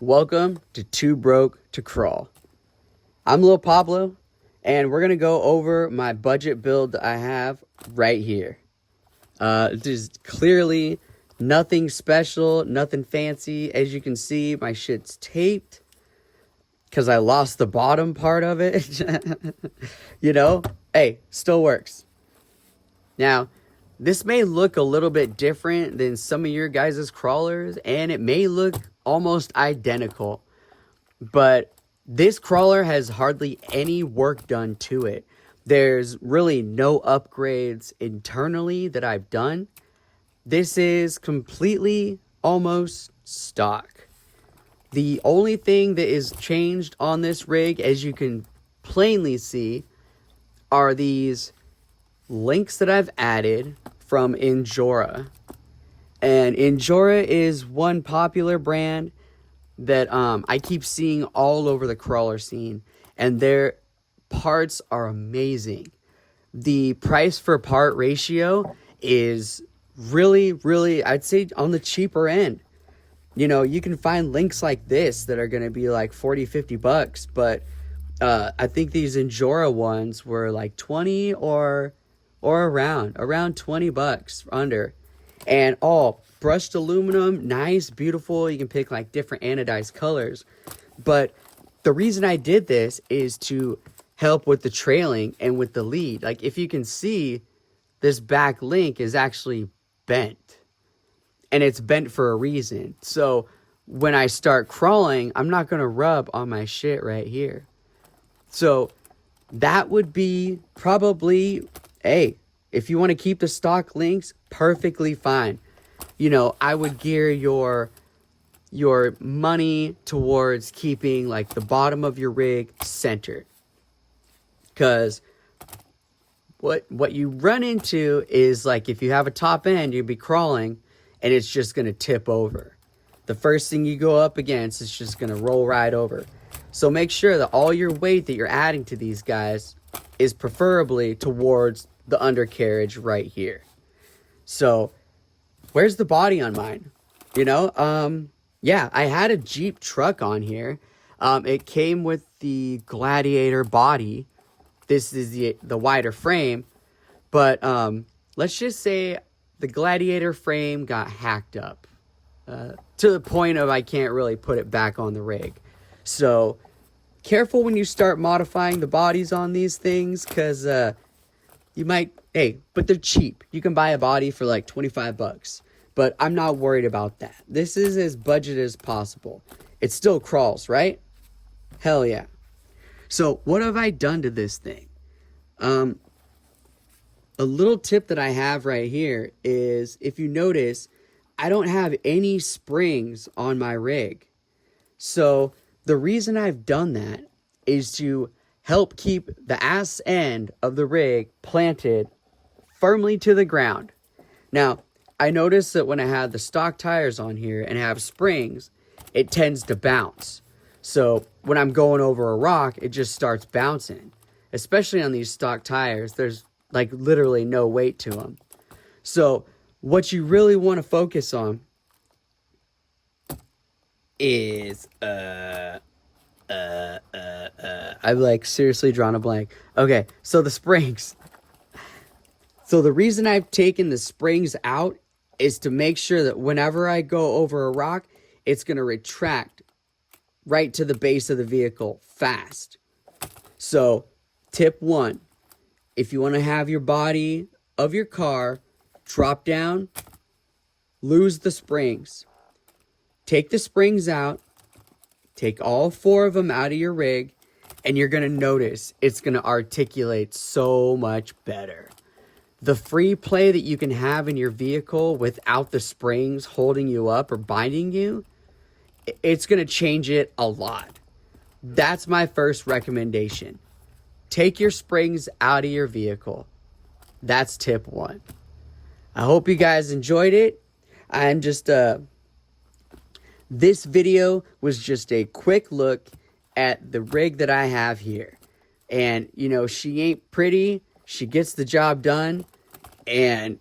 Welcome to Too Broke to Crawl. I'm Lil Pablo, and we're going to go over my budget build that I have right here. There's clearly nothing special, nothing fancy. As you can see, my shit's taped because I lost the bottom part of it. Hey, still works. Now, this may look a little bit different than some of your guys' crawlers, and it may look almost identical, but this crawler has hardly any work done to it. There's really no upgrades internally that I've done. This is completely almost stock. The only thing that is changed on this rig, as you can plainly see, are these links that I've added from Injora. And Injora is one popular brand that I keep seeing all over the crawler scene, and their parts are amazing. The price for part ratio is really, I'd say, on the cheaper end. You can find links like this that are going to be like 40-50 bucks, but I think these Injora ones were like 20 or around 20 bucks under. And all brushed aluminum, nice, beautiful. You can pick like different anodized colors. But the reason I did this is to help with the trailing and with the lead. Like, if you can see, this back link is actually bent. And it's bent for a reason. So when I start crawling, I'm not going to rub on my shit right here. So that would be probably, if you want to keep the stock links, perfectly fine. I would gear your money towards keeping like the bottom of your rig centered. Because what you run into is, like, if you have a top end, you'd be crawling and it's just going to tip over. The first thing you go up against is just going to roll right over. So make sure that all your weight that you're adding to these guys is preferably towards the undercarriage right here. So where's the body on mine? I had a Jeep truck on here. It came with the Gladiator body. This is the wider frame, but let's just say the Gladiator frame got hacked up to the point of I can't really put it back on the rig. So careful when you start modifying the bodies on these things, because you might, but they're cheap. You can buy a body for like 25 bucks, but I'm not worried about that. This is as budget as possible. It still crawls, right? Hell yeah. So what have I done to this thing? A little tip that I have right here is, if you notice, I don't have any springs on my rig. So the reason I've done that is to help keep the ass end of the rig planted firmly to the ground. Now, I noticed that when I have the stock tires on here and have springs, it tends to bounce. So when I'm going over a rock, it just starts bouncing. Especially on these stock tires, there's like literally no weight to them. So what you really want to focus on is I've like seriously drawn a blank. Okay, so the springs. So the reason I've taken the springs out is to make sure that whenever I go over a rock, it's going to retract right to the base of the vehicle fast. So tip 1, if you want to have your body of your car drop down, lose the springs. Take the springs out, take all 4 of them out of your rig, and you're going to notice it's going to articulate so much better. The free play that you can have in your vehicle without the springs holding you up or binding you, it's going to change it a lot. That's my first recommendation. Take your springs out of your vehicle. That's tip 1. I hope you guys enjoyed it. This video was just a quick look at the rig that I have here. And, she ain't pretty. She gets the job done. And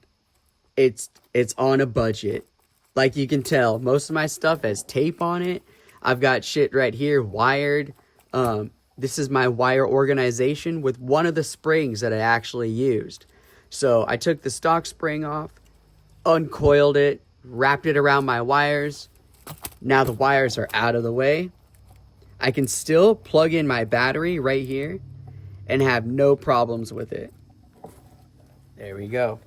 it's on a budget. Like you can tell, most of my stuff has tape on it. I've got shit right here wired. This is my wire organization with one of the springs that I actually used. So I took the stock spring off, uncoiled it, wrapped it around my wires. Now the wires are out of the way. I can still plug in my battery right here and have no problems with it. There we go.